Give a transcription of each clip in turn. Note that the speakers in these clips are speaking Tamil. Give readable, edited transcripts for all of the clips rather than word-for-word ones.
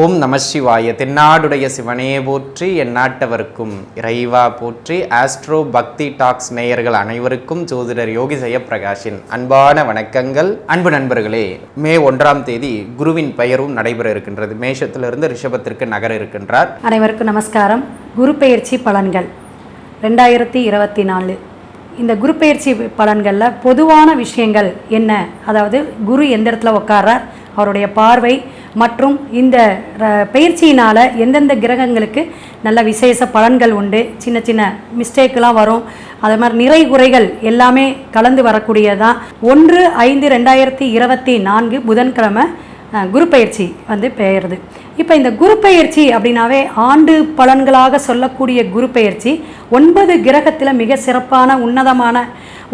ஓம் நம சிவாய. தென்னாடுடைய சிவனே போற்றி, எந்நாட்டவர்க்கும் இறைவா போற்றி. ஆஸ்ட்ரோ பக்தி டாக்ஸ் நேயர்கள் அனைவருக்கும் ஜோதிடர் யோகி ஜெயப்பிரகாஷின் அன்பான வணக்கங்கள். அன்பு நண்பர்களே, மே 1ஆம் தேதி குருவின் பெயரும் நடைபெற இருக்கின்றது. மேஷத்திலிருந்து ரிஷபத்திற்கு நகர இருக்கின்றார். அனைவருக்கும் நமஸ்காரம். குரு பெயர்ச்சி பலன்கள் 2024. இந்த குரு பெயர்ச்சி பலன்களில் பொதுவான விஷயங்கள் என்ன, அதாவது குரு எந்த இடத்துல உட்கார்றார், அவருடைய பார்வை மற்றும் இந்த பயிற்சியினால் எந்தெந்த கிரகங்களுக்கு நல்ல விசேஷ பலன்கள் உண்டு, சின்ன சின்ன மிஸ்டேக்கெலாம் வரும், அது மாதிரி நிறை குறைகள் எல்லாமே கலந்து வரக்கூடியதான். 1/5/2024 புதன்கிழமை குரு பயிற்சி பெயருது. இப்போ இந்த குரு பயிற்சி அப்படின்னாவே ஆண்டு பலன்களாக சொல்லக்கூடிய குரு பயிற்சி 9 கிரகத்தில் மிக சிறப்பான உன்னதமான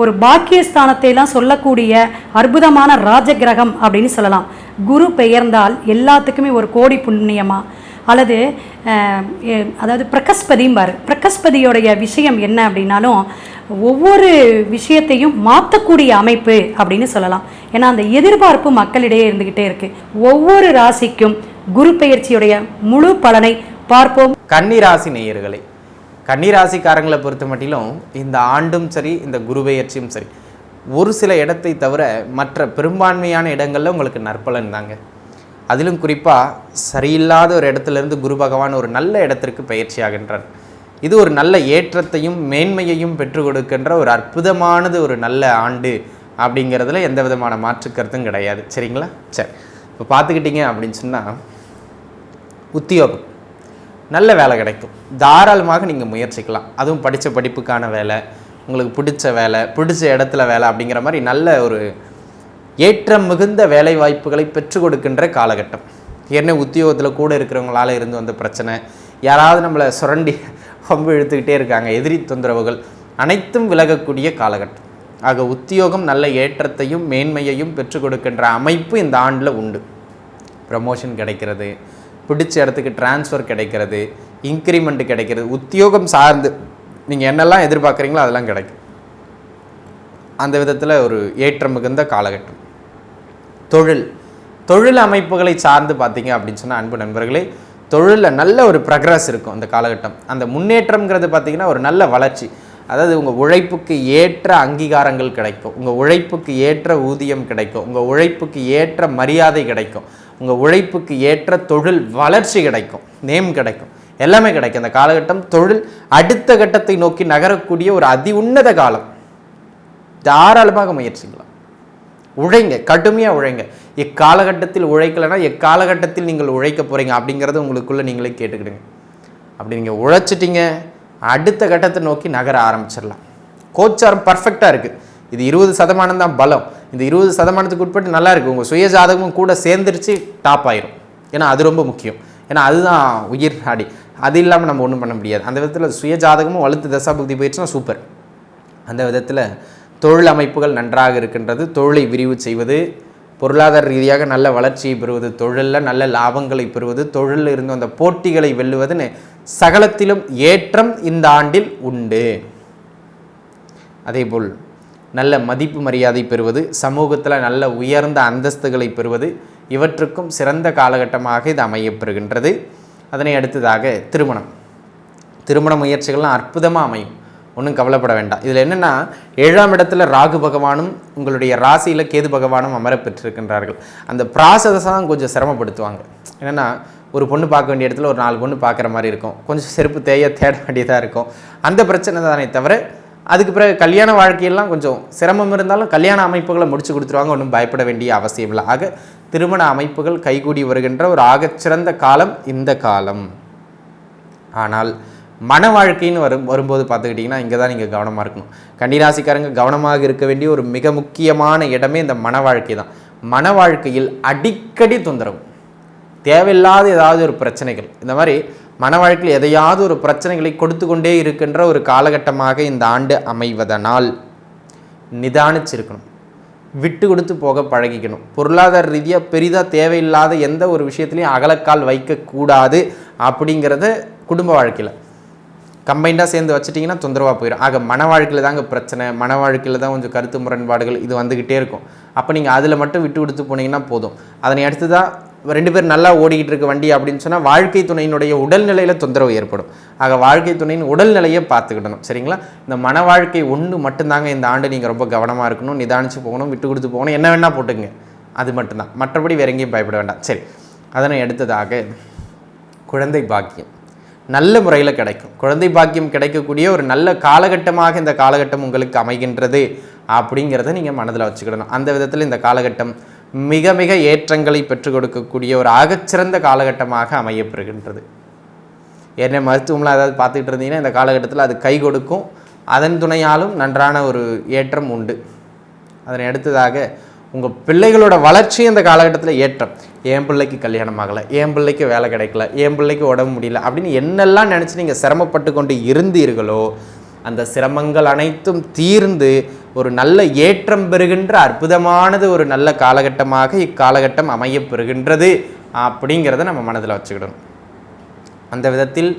ஒரு பாக்கியஸ்தானத்தைலாம் சொல்லக்கூடிய அற்புதமான ராஜ கிரகம் அப்படின்னு சொல்லலாம். குரு பெயர்ந்தால் எல்லாத்துக்குமே ஒரு கோடி புண்ணியமா, அல்லது அதாவது பிரகஸ்பதிம்பார். பிரகஸ்பதியோடைய விஷயம் என்ன அப்படின்னாலும் ஒவ்வொரு விஷயத்தையும் மாற்றக்கூடிய அமைப்பு அப்படின்னு சொல்லலாம். ஏன்னா அந்த எதிர்பார்ப்பு மக்களிடையே இருந்துக்கிட்டே இருக்கு. ஒவ்வொரு ராசிக்கும் குரு பெயர்ச்சியுடைய முழு பலனை பார்ப்போம். கன்னிராசி நேயர்களே, கன்னிராசிக்காரங்களை பொறுத்த மட்டிலும் இந்த ஆண்டும் சரி, இந்த குரு பெயர்ச்சியும் சரி, ஒரு சில இடத்தை தவிர மற்ற பெரும்பான்மையான இடங்களில் உங்களுக்கு நற்பலன் தாங்க. அதிலும் குறிப்பாக சரியில்லாத ஒரு இடத்துலேருந்து குரு பகவான் ஒரு நல்ல இடத்திற்கு பயிற்சி ஆகின்றார். இது ஒரு நல்ல ஏற்றத்தையும் மேன்மையையும் பெற்றுக் கொடுக்கின்ற ஒரு அற்புதமானது, ஒரு நல்ல ஆண்டு அப்படிங்கிறதுல எந்த விதமான மாற்று கருத்தும் கிடையாது. சரிங்களா? சரி, இப்போ பார்த்துக்கிட்டிங்க அப்படின்னு சொன்னால், உத்தியோகம் நல்ல வேலை கிடைக்கும். தாராளமாக நீங்கள் முயற்சிக்கலாம். அதுவும் படித்த படிப்புக்கான வேலை, உங்களுக்கு பிடிச்ச வேலை, பிடிச்ச இடத்துல வேலை அப்படிங்கிற மாதிரி நல்ல ஒரு ஏற்றம் மிகுந்த வேலை வாய்ப்புகளை பெற்றுக் கொடுக்கின்ற காலகட்டம். என்ன உத்தியோகத்தில் கூட இருக்கிறவங்களால இருந்து வந்த பிரச்சனை, யாராவது நம்மளை சுரண்டி வம்பு இழுத்துக்கிட்டே இருக்காங்க, எதிரி தொந்தரவுகள் அனைத்தும் விலகக்கூடிய காலகட்டம். ஆக உத்தியோகம் நல்ல ஏற்றத்தையும் மேன்மையையும் பெற்றுக் கொடுக்கின்ற அமைப்பு இந்த ஆண்டில் உண்டு. ப்ரமோஷன் கிடைக்கிறது, பிடிச்ச இடத்துக்கு டிரான்ஸ்ஃபர் கிடைக்கிறது, இன்க்ரிமெண்ட் கிடைக்கிறது, உத்தியோகம் சார்ந்து நீங்கள் என்னெல்லாம் எதிர்பார்க்குறீங்களோ அதெல்லாம் கிடைக்கும். அந்த விதத்தில் ஒரு ஏற்றம் மிகுந்த காலகட்டம். தொழில் அமைப்புகளை சார்ந்து பார்த்தீங்க அப்படின்னு சொன்னால், அன்பு நண்பர்களே, தொழிலில் நல்ல ஒரு ப்ரக்ரஸ் இருக்கும் அந்த காலகட்டம். அந்த முன்னேற்றம்ங்கிறது பார்த்திங்கன்னா ஒரு நல்ல வளர்ச்சி. அதாவது உங்கள் உழைப்புக்கு ஏற்ற அங்கீகாரங்கள் கிடைக்கும், உங்கள் உழைப்புக்கு ஏற்ற ஊதியம் கிடைக்கும், உங்கள் உழைப்புக்கு ஏற்ற மரியாதை கிடைக்கும், உங்கள் உழைப்புக்கு ஏற்ற தொழில் வளர்ச்சி கிடைக்கும், நேம் கிடைக்கும், எல்லாமே கிடைக்கும். அந்த காலகட்டம் தொழில் அடுத்த கட்டத்தை நோக்கி நகரக்கூடிய ஒரு அதி உன்னத காலம். தாராளமாக முயற்சிக்கலாம், உழைங்க, கடுமையாக உழைங்க. இக்காலகட்டத்தில் உழைக்கலைன்னா எக்காலகட்டத்தில் நீங்கள் உழைக்க போகிறீங்க அப்படிங்கிறத உங்களுக்குள்ளே நீங்களே கேட்டுக்கிடுங்க. அப்படி நீங்கள் உழைச்சிட்டிங்க, அடுத்த கட்டத்தை நோக்கி நகர ஆரம்பிச்சிடலாம். கோச்சாரம் பர்ஃபெக்டாக இருக்குது. இது 20% தான் பலம். இந்த 20%க்கு உட்பட்டு நல்லா இருக்குது. உங்கள் சுய ஜாதகமும் கூட சேர்ந்துருச்சு, டாப் ஆயிரும். ஏன்னா அது ரொம்ப முக்கியம். ஏன்னா அதுதான் உயிர் நாடி. அது இல்லாமல் நம்ம ஒன்றும் பண்ண முடியாது. அந்த விதத்தில் சுய ஜாதகமும் வலுத்து தசாபுக்தி போயிடுச்சுன்னா சூப்பர். அந்த விதத்தில் தொழில் அமைப்புகள் நன்றாக இருக்கின்றது. தொழிலை விரிவு செய்வது, பொருளாதார ரீதியாக நல்ல வளர்ச்சியை பெறுவது, தொழிலில் நல்ல லாபங்களை பெறுவது, தொழிலில் இருந்து அந்த போட்டிகளை வெல்லுவதுன்னு சகலத்திலும் ஏற்றம் இந்த ஆண்டில் உண்டு. அதேபோல் நல்ல மதிப்பு மரியாதை பெறுவது, சமூகத்தில் நல்ல உயர்ந்த அந்தஸ்துகளை பெறுவது, இவற்றுக்கும் சிறந்த காலகட்டமாக இது அமையப்பெறுகின்றது. அதனை அடுத்ததாக திருமண முயற்சிகள்லாம் அற்புதமாக அமையும். ஒன்றும் கவலைப்பட வேண்டாம். இதில் என்னென்னா, 7ஆம் இடத்துல ராகு பகவானும் உங்களுடைய ராசியில் கேது பகவானும் அமர பெற்றிருக்கின்றார்கள். அந்த ப்ராசஸை தான் கொஞ்சம் சிரமப்படுத்துவாங்க. என்னென்னா, ஒரு பொண்ணு பார்க்க வேண்டிய இடத்துல ஒரு 4 பொண்ணு பார்க்குற மாதிரி இருக்கும். கொஞ்சம் செருப்பு தேட வேண்டியதாக இருக்கும். அந்த பிரச்சனை தானே தவிர, அதுக்கு பிறகு கல்யாண வாழ்க்கையெல்லாம் கொஞ்சம் சிரமம் இருந்தாலும் கல்யாண அமைப்புகளை முடிச்சு கொடுத்துருவாங்க. ஒன்றும் பயப்பட வேண்டிய அவசியம் இல்லை. ஆக திருமண அமைப்புகள் கைகூடி வருகின்ற ஒரு ஆகச்சிறந்த காலம் இந்த காலம். ஆனால் மன வாழ்க்கைன்னு வரும்போது பார்த்துக்கிட்டிங்கன்னா, இங்கே தான் நீங்கள் கவனமாக இருக்கணும். கன்னிராசிக்காரங்க கவனமாக இருக்க வேண்டிய ஒரு மிக முக்கியமான இடமே இந்த மன வாழ்க்கை தான். மன வாழ்க்கையில் அடிக்கடி தொந்தரவு, தேவையில்லாத ஏதாவது ஒரு பிரச்சனைகள், இந்த மாதிரி மன வாழ்க்கையில் எதையாவது ஒரு பிரச்சனைகளை கொடுத்து கொண்டே இருக்கின்ற ஒரு காலகட்டமாக இந்த ஆண்டு அமைவதனால் நிதானிச்சிருக்கணும், விட்டு கொடுத்து போக பழகிக்கணும். பொருளாதார ரீதியாக பெரிதாக தேவையில்லாத எந்த ஒரு விஷயத்துலையும் அகலக்கால் வைக்கக்கூடாது. அப்படிங்கிறத குடும்ப வாழ்க்கையில் கம்பைண்டாக சேர்ந்து வச்சுட்டிங்கன்னா தொந்தரவாக போயிடும். ஆக மன வாழ்க்கையில் தாங்க பிரச்சனை, மன வாழ்க்கையில் தான் கொஞ்சம் கருத்து முரண்பாடுகள் இது வந்துக்கிட்டே இருக்கும். அப்போ நீங்கள் அதில் மட்டும் விட்டு கொடுத்து போனீங்கன்னா போதும். அதனை அடுத்து தான் 2 பேர் நல்லா ஓடிக்கிட்டு இருக்க வண்டி அப்படின்னு சொன்னால் வாழ்க்கை துணையினுடைய உடல்நிலையில் தொந்தரவு ஏற்படும். ஆக வாழ்க்கை துணையின் உடல்நிலையை பார்த்துக்கிடணும். சரிங்களா? இந்த மன வாழ்க்கை ஒன்று மட்டும்தாங்க இந்த ஆண்டு நீங்கள் ரொம்ப கவனமாக இருக்கணும், நிதானித்து போகணும், விட்டு கொடுத்து போகணும், என்ன வேணால் போட்டுங்க, அது மட்டும்தான். மற்றபடி வேற எங்கேயும் பயப்பட வேண்டாம். சரி, அதனை அடுத்ததாக குழந்தை பாக்கியம் நல்ல முறையில் கிடைக்கும். குழந்தை பாக்கியம் கிடைக்கக்கூடிய ஒரு நல்ல காலகட்டமாக இந்த காலகட்டம் உங்களுக்கு அமைகின்றது அப்படிங்கிறத நீங்கள் மனதில் வச்சுக்கிடணும். அந்த விதத்தில் இந்த காலகட்டம் மிக மிக ஏற்றங்களை பெற்றுக் கொடுக்கக்கூடிய ஒரு ஆகச்சிறந்த காலகட்டமாக அமையப்பெறுகின்றது. ஏன்னா மருத்துவம்லாம் ஏதாவது பார்த்துக்கிட்டு இருந்தீங்கன்னா இந்த காலகட்டத்தில் அது கை கொடுக்கும். அதன் துணையாலும் நன்றான ஒரு ஏற்றம் உண்டு. அதனை அடுத்ததாக உங்கள் பிள்ளைகளோட வளர்ச்சி இந்த காலகட்டத்தில் ஏற்றம். என் பிள்ளைக்கு கல்யாணம் ஆகலை, என் பிள்ளைக்கு வேலை கிடைக்கல, என் பிள்ளைக்கு உடம்பு முடியல அப்படின்னு என்னெல்லாம் நினச்சி நீங்கள் சிரமப்பட்டு கொண்டு இருந்தீர்களோ அந்த சிரமங்கள் அனைத்தும் தீர்ந்து ஒரு நல்ல ஏற்றம் பெறுகின்ற அற்புதமானது ஒரு நல்ல காலகட்டமாக இக்காலகட்டம் அமையப்பெறுகின்றது அப்படிங்கிறத நம்ம மனதில் வச்சுக்கிடணும். அந்த விதத்தில்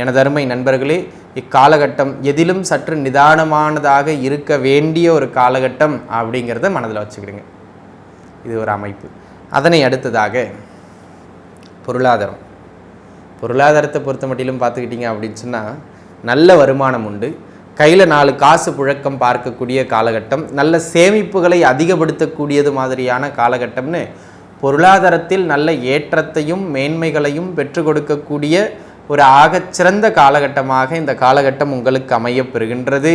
எனது அருமை நண்பர்களே, இக்காலகட்டம் எதிலும் சற்று நிதானமானதாக இருக்க வேண்டிய ஒரு காலகட்டம் அப்படிங்கிறத மனதில் வச்சுக்கிடுங்க. இது ஒரு அமைப்பு. அதனை அடுத்ததாக பொருளாதாரத்தை பொறுத்த மட்டிலும் பார்த்துக்கிட்டிங்க அப்படின்னு சொன்னால் நல்ல வருமானம் உண்டு. கையில் 4 காசு புழக்கம் பார்க்கக்கூடிய காலகட்டம், நல்ல சேமிப்புகளை அதிகப்படுத்தக்கூடியது மாதிரியான காலகட்டம்னு பொருளாதாரத்தில் நல்ல ஏற்றத்தையும் மேன்மைகளையும் பெற்று கொடுக்கக்கூடிய ஒரு ஆகச்சிறந்த காலகட்டமாக இந்த காலகட்டம் உங்களுக்கு அமையப்பெறுகின்றது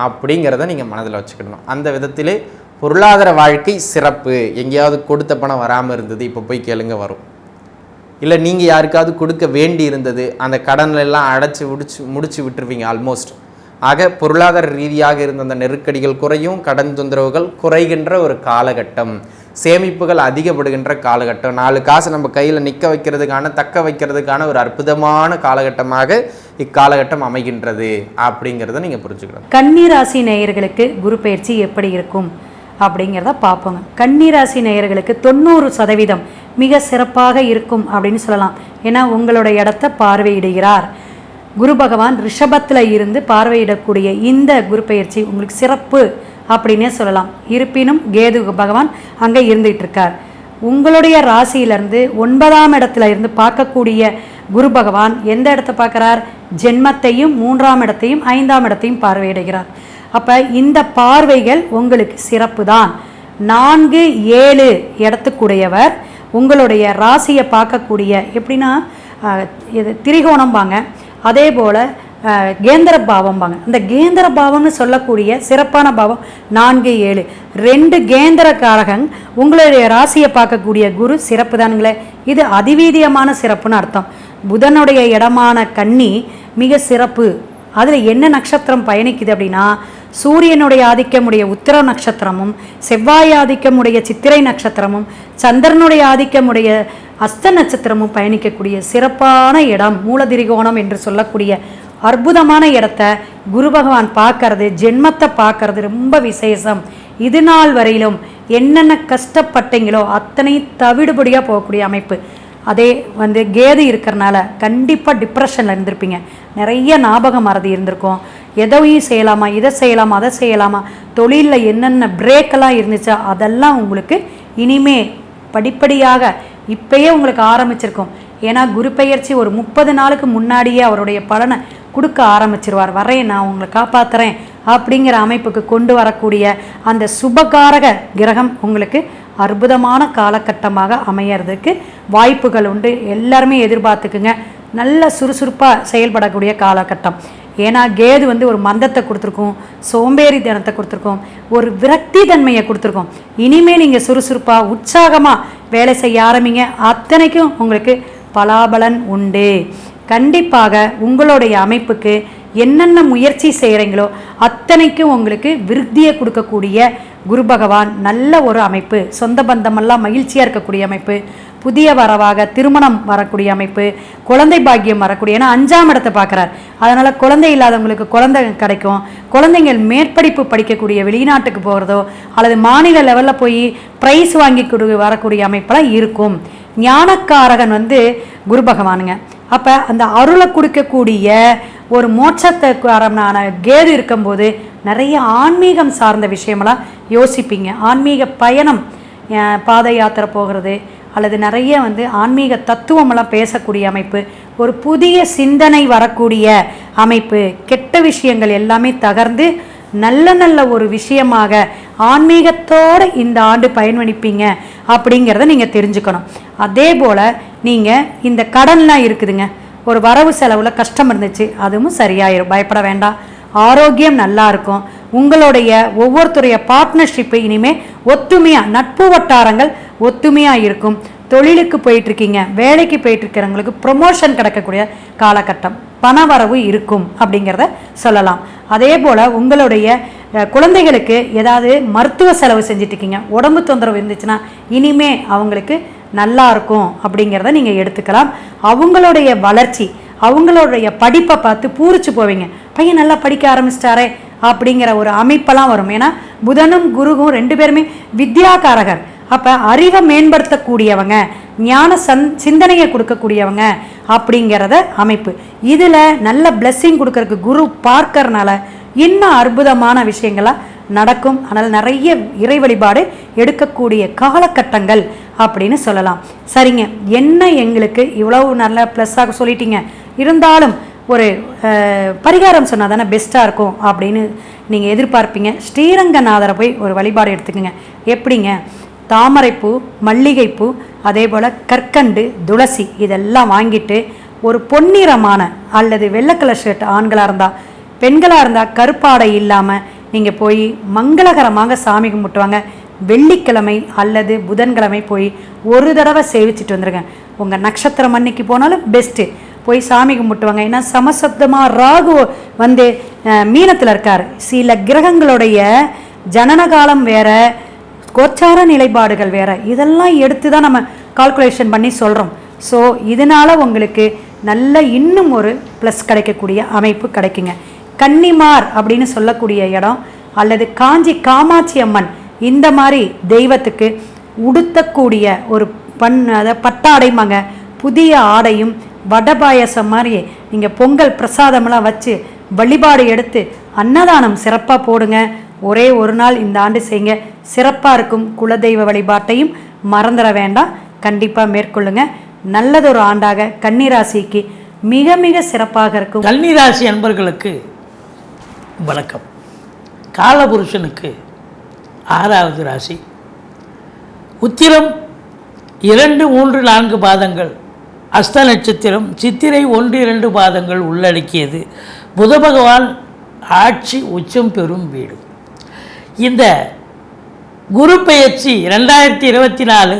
அப்படிங்கிறத நீங்கள் மனதில் வச்சுக்கணும். அந்த விதத்திலே பொருளாதார வாழ்க்கை சிறப்பு. எங்கேயாவது கொடுத்த பணம் வராமல் இருந்தது, இப்போ போய் கேளுங்க வரும். இல்லை நீங்கள் யாருக்காவது கொடுக்க வேண்டி இருந்தது, அந்த கடனெல்லாம் அடைச்சி முடிச்சு விட்டுருவீங்க ஆல்மோஸ்ட். ஆக பொருளாதார ரீதியாக இருந்த அந்த நெருக்கடிகள் குறையும், கடன் தொந்தரவுகள் குறைகின்ற ஒரு காலகட்டம், சேமிப்புகள் அதிகப்படுகின்ற காலகட்டம், 4 காசு நம்ம கையில் நிற்க வைக்கிறதுக்கான தக்க வைக்கிறதுக்கான ஒரு அற்புதமான காலகட்டமாக இக்காலகட்டம் அமைகின்றது அப்படிங்கிறத நீங்கள் புரிஞ்சுக்கணும். கன்னிராசி நேயர்களுக்கு குரு பயிற்சி எப்படி இருக்கும் அப்படிங்கிறத பார்ப்போங்க. கன்னிராசி நேயர்களுக்கு 90% மிக சிறப்பாக இருக்கும் அப்படின்னு சொல்லலாம். ஏன்னா உங்களோட இடத்த பார்வையிடுகிறார் குரு பகவான். ரிஷபத்தில் இருந்து பார்வையிடக்கூடிய இந்த குரு பயிற்சி உங்களுக்கு சிறப்பு அப்படின்னே சொல்லலாம். இருப்பினும் கேது பகவான் அங்கே இருந்துகிட்டு இருக்கார். உங்களுடைய ராசியிலிருந்து 9ஆம் இடத்துல இருந்து பார்க்கக்கூடிய குரு பகவான் எந்த இடத்த பார்க்குறார்? ஜென்மத்தையும் 3ஆம் இடத்தையும் 5ஆம் இடத்தையும் பார்வையிடுகிறார். அப்போ இந்த பார்வைகள் உங்களுக்கு சிறப்பு தான். 4, 7 இடத்துக்குடையவர் உங்களுடைய ராசியை பார்க்கக்கூடிய, எப்படின்னா இது திரிகோணம்பாங்க, அதே போல் கேந்திர பாவம்பாங்க. இந்த கேந்திர பாவம்னு சொல்லக்கூடிய சிறப்பான பாவம் 4, 7 2 கேந்திர காரகங் உங்களுடைய ராசியை பார்க்கக்கூடிய குரு சிறப்பு தானுங்களே. இது அதிவீதியமான சிறப்புன்னு அர்த்தம். புதனுடைய இடமான கன்னி மிக சிறப்பு. அதில் என்ன நட்சத்திரம் பயணிக்குது அப்படின்னா சூரியனுடைய ஆதிக்கமுடைய உத்திர நட்சத்திரமும், செவ்வாய் ஆதிக்கமுடைய சித்திரை நட்சத்திரமும், சந்திரனுடைய ஆதிக்கமுடைய அஸ்த நட்சத்திரமும் பயணிக்கக்கூடிய சிறப்பான இடம் மூலதிரிகோணம் என்று சொல்லக்கூடிய அற்புதமான இடத்த குரு பகவான் பார்க்கறது, ஜென்மத்தை பார்க்கறது ரொம்ப விசேஷம். இது நாள் வரையிலும் என்னென்ன கஷ்டப்பட்டீங்களோ அத்தனை தவிடுபடியாக போகக்கூடிய அமைப்பு. அதே கேது இருக்கிறனால கண்டிப்பாக டிப்ரெஷனில் இருந்திருப்பீங்க. நிறைய ஞாபக மறதி இருந்திருக்கும். எதையும் செய்யலாமா, இதை செய்யலாமா, அதை செய்யலாமா, தொழிலில் என்னென்ன பிரேக்கெல்லாம் இருந்துச்சா அதெல்லாம் உங்களுக்கு இனிமே படிப்படியாக இப்பயே உங்களுக்கு ஆரம்பிச்சிருக்கும். ஏன்னா குரு பெயர்ச்சி ஒரு 30 நாளுக்கு முன்னாடியே அவருடைய பலனை கொடுக்க ஆரம்பிச்சிருவார். வரேன், நான் உங்களை காப்பாற்றுறேன் அப்படிங்கிற அமைப்புக்கு கொண்டு வரக்கூடிய அந்த சுபகாரக கிரகம் உங்களுக்கு அற்புதமான காலகட்டமாக அமையறதுக்கு வாய்ப்புகள் உண்டு. எல்லாருமே எதிர்பார்த்துக்குங்க. நல்ல சுறுசுறுப்பாக செயல்படக்கூடிய காலகட்டம். ஏன்னா கேது ஒரு மந்தத்தை கொடுத்துருக்கோம், சோம்பேறி தினத்தை கொடுத்துருக்கோம், ஒரு விரக்தி தன்மையை கொடுத்துருக்கோம். இனிமேல் நீங்கள் சுறுசுறுப்பாக உற்சாகமாக வேலை செய்ய ஆரம்பிங்க. அத்தனைக்கும் உங்களுக்கு பலாபலன் உண்டு. கண்டிப்பாக உங்களுடைய அமைப்புக்கு என்னென்ன முயற்சி செய்கிறீங்களோ அத்தனைக்கும் உங்களுக்கு விருத்தியை கொடுக்கக்கூடிய குரு பகவான் நல்ல ஒரு அமைப்பு. சொந்த பந்தமெல்லாம் மகிழ்ச்சியாக இருக்கக்கூடிய அமைப்பு, புதிய வரவாக திருமணம் வரக்கூடிய அமைப்பு, குழந்தை பாக்கியம் வரக்கூடிய, ஏன்னா 5ஆம் இடத்தை பார்க்குறார். அதனால் குழந்தை இல்லாதவங்களுக்கு குழந்தை கிடைக்கும். குழந்தைங்கள் மேற்படிப்பு படிக்கக்கூடிய, வெளிநாட்டுக்கு போகிறதோ அல்லது மாநில லெவலில் போய் ப்ரைஸ் வாங்கி வரக்கூடிய அமைப்பெல்லாம் இருக்கும். ஞானக்காரகன் குரு பகவானுங்க. அப்போ அந்த அருளை கொடுக்கக்கூடிய ஒரு மோட்சத்துக்காரனான கேது இருக்கும்போது நிறைய ஆன்மீகம் சார்ந்த விஷயமெல்லாம் யோசிப்பீங்க. ஆன்மீக பயணம், பாத யாத்திரை போகிறது அல்லது நிறைய ஆன்மீக தத்துவமெல்லாம் பேசக்கூடிய அமைப்பு, ஒரு புதிய சிந்தனை வரக்கூடிய அமைப்பு, கெட்ட விஷயங்கள் எல்லாமே தகர்ந்து நல்ல நல்ல ஒரு விஷயமாக ஆன்மீகத்தோடு இந்த ஆண்டு பயன்படுப்பீங்க அப்படிங்கிறத நீங்கள் தெரிஞ்சுக்கணும். அதே போல் நீங்கள் இந்த கடன்லாம் இருக்குதுங்க, ஒரு வரவு செலவில் கஷ்டம் இருந்துச்சு, அதுவும் சரியாயிரும், பயப்பட வேண்டாம். ஆரோக்கியம் நல்லா இருக்கும். உங்களுடைய ஒவ்வொருத்தருடைய பார்ட்னர்ஷிப்பு இனிமேல் ஒத்துமையாக, நட்பு வட்டாரங்கள் ஒத்துமையாக இருக்கும். தொழிலுக்கு போயிட்டுருக்கீங்க, வேலைக்கு போயிட்டுருக்கிறவங்களுக்கு ப்ரொமோஷன் கிடைக்கக்கூடிய காலகட்டம், பணவரவு இருக்கும் அப்படிங்கிறத சொல்லலாம். அதே போல் உங்களுடைய குழந்தைகளுக்கு ஏதாவது மருத்துவ செலவு செஞ்சிட்ருக்கீங்க, உடம்பு தொந்தரவு இருந்துச்சுன்னா இனிமே அவங்களுக்கு நல்லா இருக்கும் அப்படிங்கிறத நீங்கள் எடுத்துக்கலாம். அவங்களுடைய வளர்ச்சி, அவங்களுடைய படிப்பை பார்த்து பூரிச்சு போவீங்க, பையன் நல்லா படிக்க ஆரம்பிச்சிட்டாரே அப்படிங்கிற ஒரு அமைப்பெல்லாம் வரும். ஏன்னா புதனும் குருவும் 2 பேருமே வித்யாகாரகர். அப்போ அறிவை மேம்படுத்தக்கூடியவங்க, ஞான சிந்தனையை கொடுக்கக்கூடியவங்க அப்படிங்கிறத அமைப்பு. இதில் நல்ல பிளெஸ்ஸிங் கொடுக்கறதுக்கு குரு பார்க்கறனால இன்னும் அற்புதமான விஷயங்களாக நடக்கும். அதனால் நிறைய இறை வழிபாடு எடுக்கக்கூடிய காலகட்டங்கள் அப்படின்னு சொல்லலாம். சரிங்க, என்ன எங்களுக்கு இவ்வளவு நல்ல ப்ளஸ்ஸாக சொல்லிட்டீங்க, இருந்தாலும் ஒரு பரிகாரம் சொன்னால் தானே பெஸ்ட்டாக இருக்கும் அப்படின்னு நீங்கள் எதிர்பார்ப்பீங்க. ஸ்ரீரங்கநாதரை போய் ஒரு வழிபாடு எடுத்துக்கோங்க. எப்படிங்க, தாமரைப்பூ, மல்லிகைப்பூ, அதே போல் கற்கண்டு, துளசி இதெல்லாம் வாங்கிட்டு ஒரு பொன்னிறமான அல்லது வெள்ளை கலர் ஷர்ட் ஆண்களாக இருந்தால், பெண்களாக இருந்தால் கருப்பாடை இல்லாமல் நீங்கள் போய் மங்களகரமாக சாமி கும்பிட்டுவாங்க. வெள்ளிக்கிழமை அல்லது புதன்கிழமை போய் ஒரு தடவை சேவிச்சுட்டு வந்துடுங்க. உங்கள் நட்சத்திரம் அன்னைக்கு போனாலும் பெஸ்ட்டு, போய் சாமி கும்பிட்டுவாங்க. ஏன்னா சமசப்தமாக ராகு மீனத்தில் இருக்கார். சில கிரகங்களுடைய ஜனனகாலம் வேற, கோச்சார நிலைப்பாடுகள் வேற, இதெல்லாம் எடுத்து தான் நம்ம கால்குலேஷன் பண்ணி சொல்கிறோம். ஸோ இதனால் உங்களுக்கு நல்ல இன்னும் ஒரு ப்ளஸ் கிடைக்கக்கூடிய அமைப்பு கிடைக்குங்க. கன்னிமார் அப்படின்னு சொல்லக்கூடிய இடம் அல்லது காஞ்சி காமாட்சி அம்மன் இந்த மாதிரி தெய்வத்துக்கு உடுத்தக்கூடிய ஒரு பட்டாடைமாங்க, புதிய ஆடையும் வடை பாயசம் மாதிரி நீங்கள் பொங்கல் பிரசாதமெல்லாம் வச்சு வழிபாடு எடுத்து அன்னதானம் சிறப்பாக போடுங்க. ஒரே ஒரு நாள் இந்த ஆண்டு செய்யுங்க, சிறப்பாக இருக்கும். குலதெய்வ வழிபாட்டையும் மறந்துட வேண்டாம், கண்டிப்பாக மேற்கொள்ளுங்க. நல்லதொரு ஆண்டாக கன்னிராசிக்கு மிக மிக சிறப்பாக இருக்கும். கன்னிராசி அன்பர்களுக்கு வணக்கம். காலபுருஷனுக்கு 6வது ராசி. உத்திரம் 2, 3, 4 பாதங்கள், அஸ்த நட்சத்திரம், சித்திரை 1, 2 பாதங்கள் உள்ளடக்கியது. புத பகவான் ஆட்சி உச்சம் பெறும் வீடு. இந்த குரு பெயர்ச்சி 2024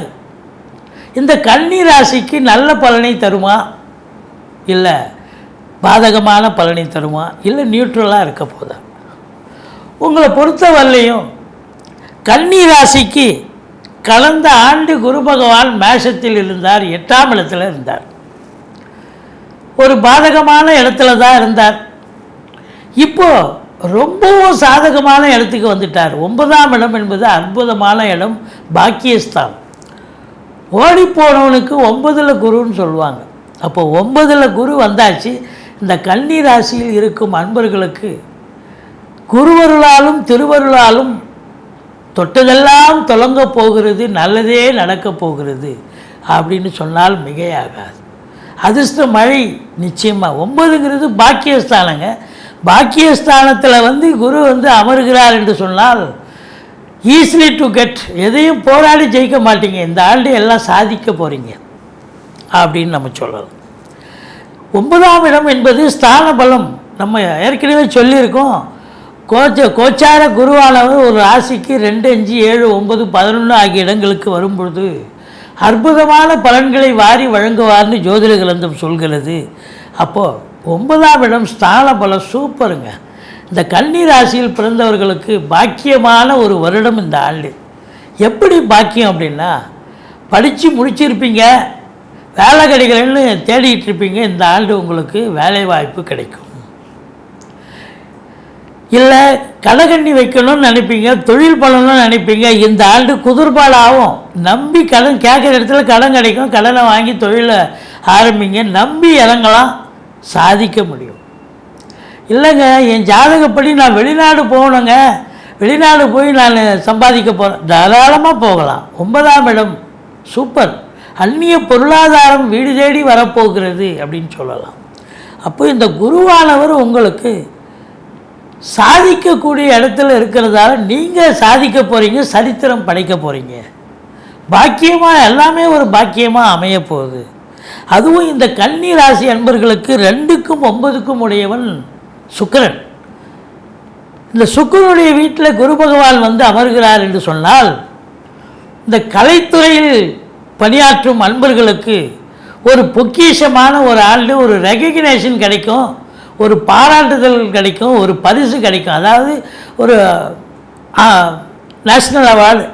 இந்த கன்னி ராசிக்கு நல்ல பலனை தருமா, இல்லை பாதகமான பலனை தருமா, இல்லை நியூட்ரலாக இருக்க போதா? உங்களை பொறுத்தவரையிலையும் கன்னி ராசிக்கு கடந்த ஆண்டு குரு பகவான் மேஷத்தில் இருந்தார், 8ஆம் இடத்துல இருந்தார், ஒரு பாதகமான இடத்துல தான் இருந்தார். இப்போது ரொம்பவும் சாதகமான இடத்துக்கு வந்துட்டார். 9ஆம் இடம் என்பது அற்புதமான இடம், பாக்கியஸ்தான். ஓடிப்போனவனுக்கு 9ல் குருன்னு சொல்லுவாங்க. அப்போ 9ல் குரு வந்தாச்சு. இந்த கன்னி ராசியில் இருக்கும் அன்பர்களுக்கு குருவருளாலும் திருவருளாலும் தொட்டதெல்லாம் தொடங்க போகிறது, நல்லதே நடக்கப் போகிறது அப்படின்னு சொன்னால் மிகையாகாது. அதிர்ஷ்ட மழை நிச்சயமாக. 9ங்கிறது பாக்கியஸ்தானங்க. பாக்கியஸ்தானத்தில் குரு அமர்கிறார் என்று சொன்னால் ஈஸிலி டு கெட், எதையும் போராடி ஜெயிக்க மாட்டீங்க, இந்த ஆண்டு எல்லாம் சாதிக்க போகிறீங்க அப்படின்னு நம்ம சொல்லலாம். 9ஆம் இடம் என்பது ஸ்தான பலம். நம்ம ஏற்கனவே சொல்லியிருக்கோம், கோச்சார குருவானவர் ஒரு ராசிக்கு 2, 5, 7, 9, 11 ஆகிய இடங்களுக்கு வரும்பொழுது அற்புதமான பலன்களை வாரி வழங்குவார்னு ஜோதிட கிரந்தம் சொல்கிறது. அப்போது 9ஆம் இடம் ஸ்தான பலம் சூப்பருங்க. இந்த கன்னி ராசியில் பிறந்தவர்களுக்கு பாக்கியமான ஒரு வருடம் இந்த ஆண்டு. எப்படி பாக்கியம் அப்படின்னா, படித்து முடிச்சிருப்பீங்க, வேலை கிடைக்கலன்னு தேடிட்டு இருப்பீங்க, இந்த ஆண்டு உங்களுக்கு வேலை வாய்ப்பு கிடைக்கும். இல்லை கடகண்ணி வைக்கணும்னு நினைப்பீங்க, தொழில் பண்ணணும்னு நினைப்பீங்க, இந்த ஆண்டு குதிர்பாலாகும். நம்பி கடன் கேட்குற இடத்துல கடன் கிடைக்கும், கடனை வாங்கி தொழிலை ஆரம்பிங்க, நம்பி இறங்கலாம், சாதிக்க முடியும். இல்லைங்க என் ஜாதகப்படி நான் வெளிநாடு போகணுங்க, வெளிநாடு போய் நான் சம்பாதிக்க போகிறேன், தாராளமாக போகலாம். 9ஆம் இடம் சூப்பர். அந்நிய பொருளாதாரம் வீடு தேடி வரப்போகிறது அப்படின்னு சொல்லலாம். அப்போ இந்த குருவானவர் உங்களுக்கு சாதிக்கக்கூடிய இடத்துல இருக்கிறதால நீங்கள் சாதிக்க போகிறீங்க, சரித்திரம் படைக்க போகிறீங்க. பாக்கியமாக எல்லாமே ஒரு பாக்கியமாக அமைய போகுது. அதுவும் இந்த கன்னி ராசி அன்பர்களுக்கு 2க்கும் 9க்கும் உடையவன் சுக்கிரன். இந்த சுக்கிரனுடைய வீட்டில் குரு பகவான் வந்து அமர்கிறார் என்று சொன்னால் இந்த கலைத்துறையில் பணியாற்றும் அன்பர்களுக்கு ஒரு பொக்கிஷமான ஒரு ஆண்டு, ஒரு ரெகக்னேஷன் கிடைக்கும், ஒரு பாராட்டுதல் கிடைக்கும், ஒரு பரிசு கிடைக்கும். அதாவது ஒரு நேஷ்னல் அவார்டு,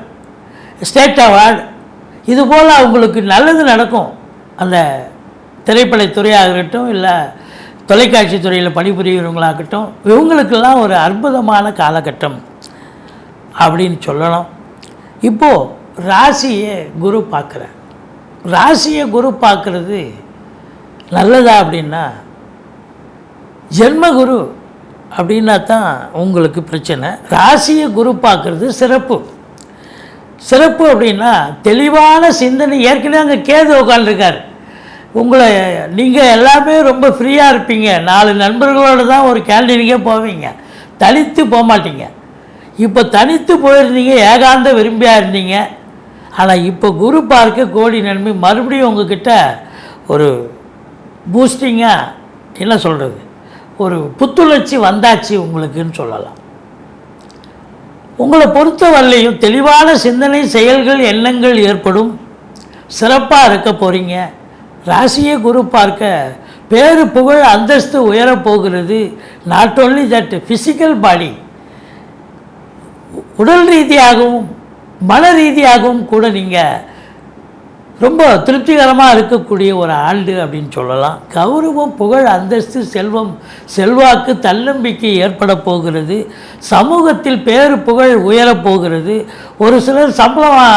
ஸ்டேட் அவார்டு, இதுபோல் அவங்களுக்கு நல்லது நடக்கும். அந்த திரைப்படத்துறையாக இருக்கட்டும், இல்லை தொலைக்காட்சி துறையில் பணிபுரிகிறவங்களாகட்டும், இவங்களுக்கெல்லாம் ஒரு அற்புதமான காலகட்டம் அப்படின்னு சொல்லணும். இப்போது ராசியை குரு பார்க்குறேன். ராசியை குரு பார்க்குறது நல்லதா அப்படின்னா, ஜென்மகுரு அப்படின்னா தான் உங்களுக்கு பிரச்சனை. ராசியை குரு பார்க்குறது சிறப்பு. சிறப்பு அப்படின்னா தெளிவான சிந்தனை. ஏற்கனவே அங்கே கேது உட்காந்துருக்கார். உங்களை நீங்கள் எல்லாமே ரொம்ப ஃப்ரீயாக இருப்பீங்க. 4 நண்பர்களோடு தான் ஒரு கேண்டீனுக்கே போவீங்க, தனித்து போக மாட்டீங்க. இப்போ தனித்து போயிருந்தீங்க, ஏகாந்த விரும்பியாக இருந்தீங்க. ஆனால் இப்போ குரு பார்க்க கோடி நன்மை. மறுபடியும் உங்ககிட்ட ஒரு பூஸ்டிங்காக என்ன சொல்கிறது, ஒரு புத்துணர்ச்சி வந்தாச்சு உங்களுக்குன்னு சொல்லலாம். உங்களை பொறுத்தவரையிலையும் தெளிவான சிந்தனை, செயல்கள், எண்ணங்கள் ஏற்படும். சிறப்பாக இருக்க போகிறீங்க. ராசியை குரு பார்க்க பேரு புகழ் அந்தஸ்து உயரப்போகிறது. Not only that, physical body, உடல் ரீதியாகவும் மன ரீதியாகவும் கூட நீங்கள் ரொம்ப திருப்திகரமாக இருக்கக்கூடிய ஒரு ஆண்டு அப்படின்னு சொல்லலாம். கௌரவம், புகழ், அந்தஸ்து, செல்வம், செல்வாக்கு, தன்னம்பிக்கை ஏற்பட போகிறது. சமூகத்தில் பேரு புகழ் உயரப்போகிறது. ஒரு சிலர்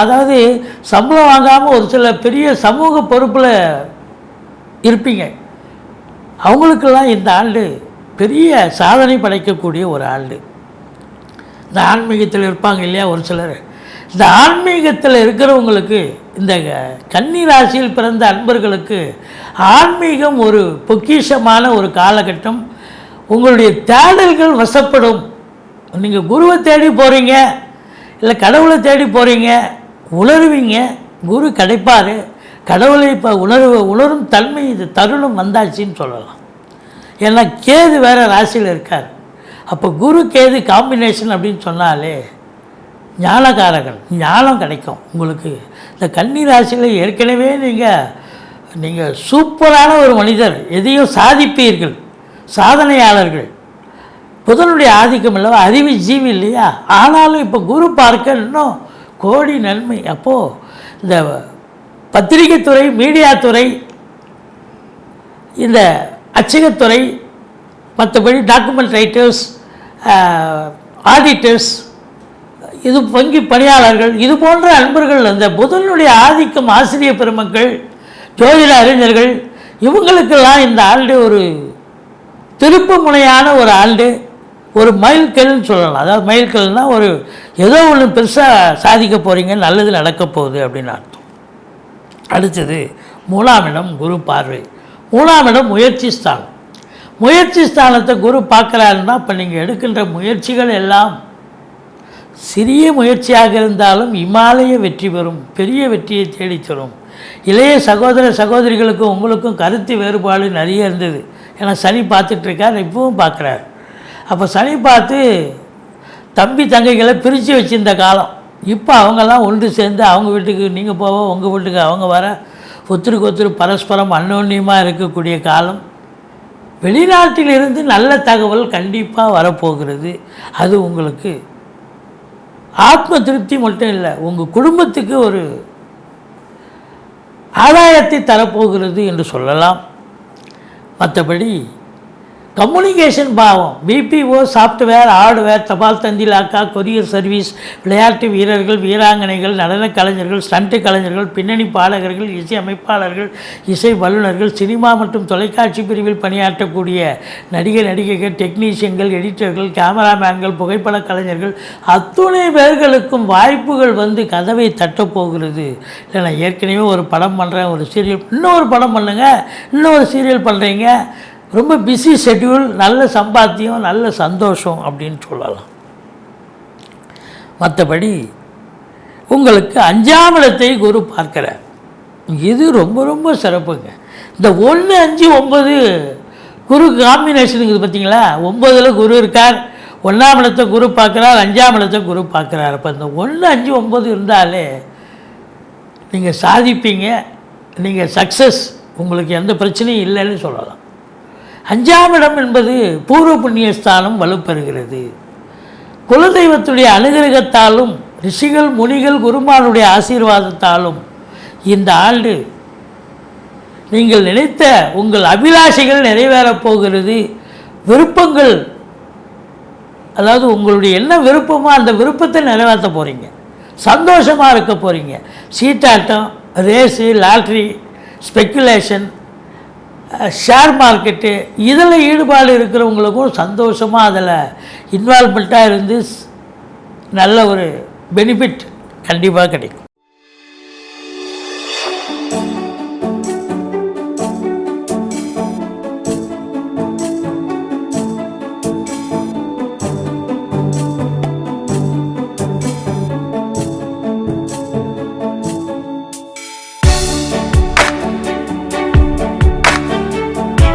அதாவது சம்பளம் வாங்காமல் ஒரு சில பெரிய சமூக பொறுப்பில் இருப்பீங்க. அவங்களுக்கெல்லாம் இந்த ஆண்டு பெரிய சாதனை படைக்கக்கூடிய ஒரு ஆண்டு. இந்த ஆன்மீகத்தில் இருப்பாங்க இல்லையா ஒரு சிலர், இந்த ஆன்மீகத்தில் இருக்கிறவங்களுக்கு, இந்த கன்னி ராசியில் பிறந்த அன்பர்களுக்கு ஆன்மீகம் ஒரு பொக்கிஷமான ஒரு காலகட்டம். உங்களுடைய தேடல்கள் வசப்படும். நீங்கள் குருவை தேடி போகிறீங்க, இல்லை கடவுளை தேடி போகிறீங்க, உணர்வீங்க. குரு கிடைப்பார். கடவுளை இப்போ உணரும் தன்மை, இது தருணம் வந்தாச்சின்னு சொல்லலாம். ஏன்னா கேது வேறு ராசியில் இருக்கார். அப்போ குரு கேது காம்பினேஷன் அப்படின்னு சொன்னாலே ஞானகாரகன், ஞானம் கிடைக்கும் உங்களுக்கு. இந்த கன்னி ராசியில் ஏற்கனவே நீங்கள் சூப்பரான ஒரு மனிதர், எதையும் சாதிப்பீர்கள், சாதனையாளர்கள். புதனுடைய ஆதிக்கம் இல்லவா, அறிவு ஜீவி இல்லையா? ஆனாலும் இப்போ குரு பார்க்க இன்னும் கோடி நன்மை. அப்போது இந்த பத்திரிகை துறை, மீடியா துறை, இந்த அச்சகத்துறை, மற்றபடி டாக்குமெண்ட் ரைட்டர்ஸ், ஆடிட்டர்ஸ், இது வங்கி பணியாளர்கள், இது போன்ற அன்பர்கள், அந்த புதனுடைய ஆதிக்கம், ஆசிரியர் பெருமக்கள், ஜோதிட அறிஞர்கள், இவங்களுக்கெல்லாம் இந்த ஆண்டு ஒரு திருப்பு முனையான ஒரு ஆண்டு, ஒரு மைல்கல்னு சொல்லலாம். அதாவது மைல்கல்னால் ஒரு ஏதோ ஒன்று பெருசாக சாதிக்க போகிறீங்க, நல்லது நடக்க போகுது அப்படின்னு அர்த்தம். அடுத்தது 3ஆம் இடம் குரு பார்வை. 3ஆம் இடம் முயற்சி ஸ்தானம். முயற்சி ஸ்தானத்தை குரு பார்க்குறாருன்னா இப்போ நீங்கள் எடுக்கின்ற முயற்சிகள் எல்லாம் சிறிய முயற்சியாக இருந்தாலும் இமாலய வெற்றி பெறும், பெரிய வெற்றியை தேடித்தரும். இளைய சகோதர சகோதரிகளுக்கும் உங்களுக்கும் கருத்து வேறுபாடு நிறைய இருந்தது. ஏன்னா சனி பார்த்துட்ருக்கார், இப்பவும் பார்க்குறாரு. அப்போ சனி பார்த்து தம்பி தங்கைகளை பிரித்து வச்சிருந்த காலம். இப்போ அவங்கெல்லாம் ஒன்று சேர்ந்து அவங்க வீட்டுக்கு நீங்கள் போக, உங்கள் வீட்டுக்கு அவங்க வர, ஒருத்தருக்கு ஒருத்தர் பரஸ்பரம் அன்னோன்யமாக இருக்கக்கூடிய காலம். வெளிநாட்டிலிருந்து நல்ல தகவல் கண்டிப்பாக வரப்போகிறது. அது உங்களுக்கு ஆத்ம திருப்தி மட்டும் இல்லை, உங்கள் குடும்பத்துக்கு ஒரு ஆதாயத்தை தரப்போகிறது என்று சொல்லலாம். மற்றபடி கம்யூனிகேஷன் பாவம், பிபிஓ, சாஃப்ட்வேர், ஹார்ட்வேர், தபால் தந்தி லாக்கா, கொரியர் சர்வீஸ், விளையாட்டு வீரர்கள், வீராங்கனைகள், நடன கலைஞர்கள், ஸ்டண்ட் கலைஞர்கள், பின்னணி பாடகர்கள், இசை அமைப்பாளர்கள், இசை வல்லுநர்கள், சினிமா மற்றும் தொலைக்காட்சி பிரிவில் பணியாற்றக்கூடிய நடிகைகள், டெக்னீஷியன்கள், எடிட்டர்கள், கேமராமேன்கள், புகைப்பட கலைஞர்கள் அத்துணை பேர்களுக்கும் வாய்ப்புகள் வந்து கதவை தட்டப்போகிறது. இல்லை நான் ஏற்கனவே ஒரு படம் பண்ணுறேன், ஒரு சீரியல், இன்னொரு படம் பண்ணுங்கள், இன்னொரு சீரியல் பண்ணுறீங்க, ரொம்ப பிஸி ஷெட்யூல், நல்ல சம்பாத்தியம், நல்ல சந்தோஷம் அப்படின்னு சொல்லலாம். மற்றபடி உங்களுக்கு 5ஆம் இடத்தை குரு பார்க்கிறார். இது ரொம்ப ரொம்ப சிறப்புங்க. இந்த 1, 5, 9 குரு காம்பினேஷனுக்கு பார்த்தீங்களா, 9ல் குரு இருக்கார், 1ஆம் இடத்தை குரு பார்க்குறார், 5ஆம் இடத்தை குரு பார்க்குறார். அப்போ இந்த 1, 5, 9 இருந்தாலே நீங்கள் சாதிப்பீங்க, நீங்கள் சக்ஸஸ், உங்களுக்கு எந்த பிரச்சனையும் இல்லைன்னு சொல்லலாம். 5ஆம் இடம் என்பது பூர்வ புண்ணிய ஸ்தானம் வலுப்பெறுகிறது. குலதெய்வத்துடைய அனுகிரகத்தாலும் ரிஷிகள் முனிகள் குருமானுடைய ஆசீர்வாதத்தாலும் இந்த ஆண்டு நீங்கள் நினைத்த உங்கள் அபிலாஷைகள் நிறைவேறப் போகிறது. விருப்பங்கள், அதாவது உங்களுடைய என்ன விருப்பமோ அந்த விருப்பத்தை நிறைவேற்ற போகிறீங்க, சந்தோஷமாக இருக்க போகிறீங்க. சீட்டாட்டம், race, lottery, speculation, share market, இதில் ஈடுபாடு இருக்கிறவங்களுக்கும் சந்தோஷமாக அதில் இன்வால்மெண்ட்டாக இருந்து நல்ல ஒரு பெனிஃபிட் கண்டிப்பாக கிடைக்கும்.